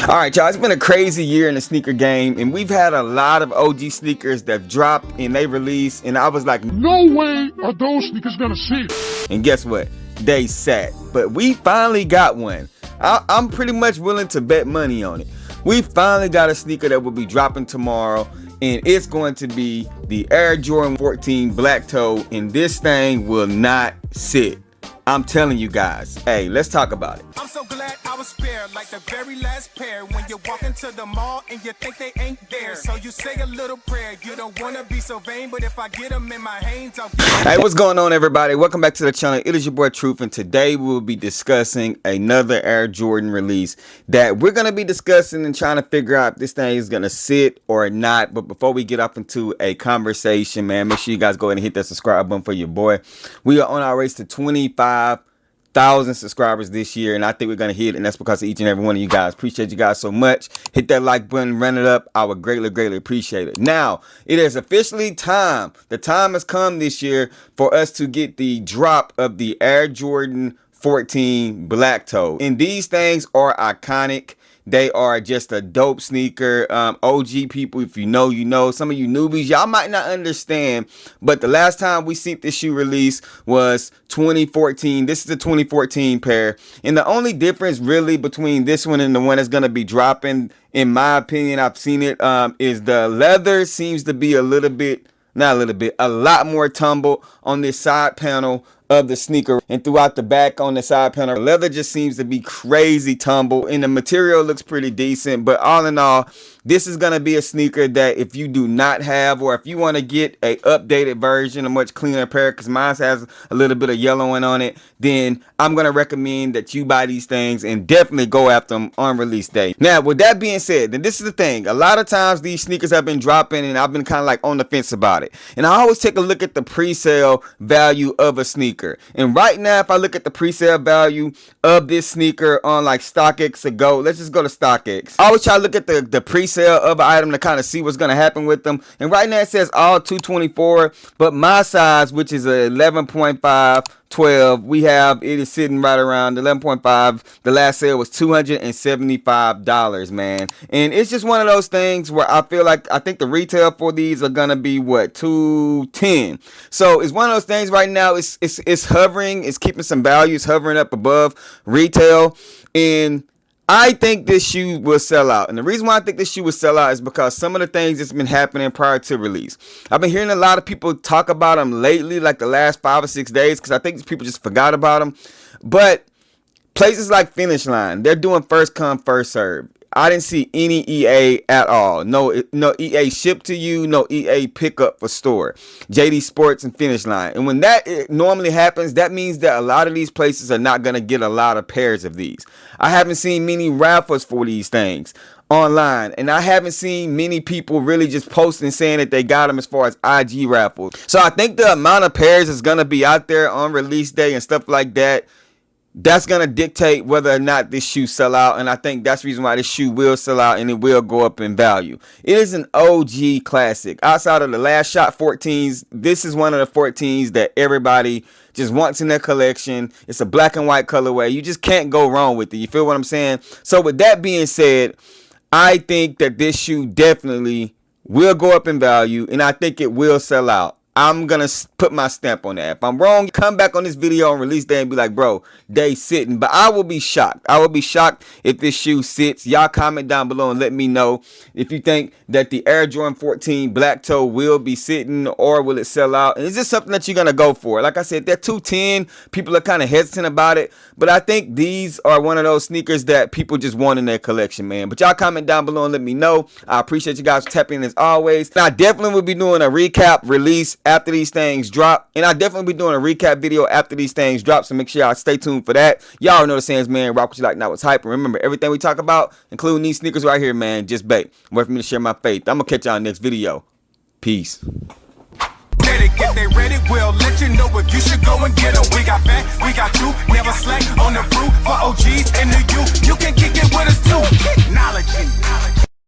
All right, y'all, it's been a crazy year in the sneaker game, and we've had a lot of OG sneakers that dropped and they released, and I was like, no way are those sneakers gonna sit. And guess what? They sat. But we finally got one. I'm pretty much willing to bet money on it. We finally got a sneaker that will be dropping tomorrow, and it's going to be the Air Jordan 14 Black Toe, and this thing will not sit. I'm telling you guys. Hey, let's talk about it. I'm so glad I was spared, like the very last pair. When you walk into the mall and you think they ain't there, so you say a little prayer. You don't want to be so vain, but if I get them in my hands, I'll... Hey, what's going on, everybody? Welcome back to the channel. It is your boy Truth, and today we'll be discussing another Air Jordan release that we're going to be discussing and trying to figure out if this thing is going to sit or not. But before we get up into a conversation, man, make sure you guys go ahead and hit that subscribe button for your boy. We are on our race to 25,000 subscribers this year, and I think we're gonna hit it, and that's because of each and every one of you guys. Appreciate you guys so much. Hit that like button, run it up. I would greatly appreciate it. Now it is officially time. The time has come this year for us to get the drop of the Air Jordan 14 Black Toe, and these things are iconic. They are just a dope sneaker. OG people, if you know, you know. Some of you newbies, y'all might not understand, but the last time we seen this shoe release was 2014. This is the 2014 pair. And the only difference really between this one and the one that's going to be dropping, in my opinion, I've seen it, is the leather seems to be a lot more tumble on this side panel of the sneaker, and throughout the back on the side panel. The leather just seems to be crazy tumble, and the material looks pretty decent. But all in all, this is going to be a sneaker that if you do not have, or if you want to get a updated version, a much cleaner pair, because mine has a little bit of yellowing on it, then I'm going to recommend that you buy these things and definitely go after them on release day. Now, with that being said, then this is the thing. A lot of times these sneakers have been dropping, and I've been kind of like on the fence about it. And I always take a look at the pre-sale value of a sneaker. And right now, if I look at the pre-sale value of this sneaker on like StockX or Go, let's just go to StockX. I always try to look at the pre-sale of an item to kind of see what's going to happen with them. And right now it says all 224, but my size, which is a 11.5, 12, we have it is sitting right around 11.5. The last sale was $275, man, and it's just one of those things where I feel like I think the retail for these are gonna be what, $210. So it's one of those things right now. It's hovering, it's keeping some value, it's hovering up above retail, and I think this shoe will sell out. And the reason why I think this shoe will sell out is because some of the things that's been happening prior to release. I've been hearing a lot of people talk about them lately, like the last 5 or 6 days, because I think people just forgot about them. But places like Finish Line, they're doing first come, first serve. I didn't see any EA at all. No EA shipped to you, no EA pickup for store. JD Sports and Finish Line. And when that normally happens, that means that a lot of these places are not going to get a lot of pairs of these. I haven't seen many raffles for these things online, and I haven't seen many people really just posting saying that they got them as far as IG raffles. So I think the amount of pairs is going to be out there on release day and stuff like that. That's going to dictate whether or not this shoe sell out, and I think that's the reason why this shoe will sell out and it will go up in value. It is an OG classic. Outside of the Last Shot 14s, this is one of the 14s that everybody just wants in their collection. It's a black and white colorway. You just can't go wrong with it. You feel what I'm saying? So with that being said, I think that this shoe definitely will go up in value, and I think it will sell out. I'm going to put my stamp on that. If I'm wrong, come back on this video on release day and be like, bro, they sitting. But I will be shocked. I will be shocked if this shoe sits. Y'all comment down below and let me know if you think that the Air Jordan 14 Black Toe will be sitting or will it sell out. And is this something that you're going to go for? Like I said, they're $210. People are kind of hesitant about it. But I think these are one of those sneakers that people just want in their collection, man. But y'all comment down below and let me know. I appreciate you guys tapping in as always. And I definitely will be doing a recap release after these things drop, and I'll definitely be doing a recap video after these things drop, so make sure y'all stay tuned for that. Y'all know the sayings, man. Rock what you like, not what's hype. And remember, everything we talk about, including these sneakers right here, man, just bait. Wait for me to share my faith. I'm gonna catch y'all in the next video. Peace. If they ready, we'll let you know if you should go and get them. We got fat, we got you, never slack on the route for OGs and the youth. You can kick it with us too. KICKnology.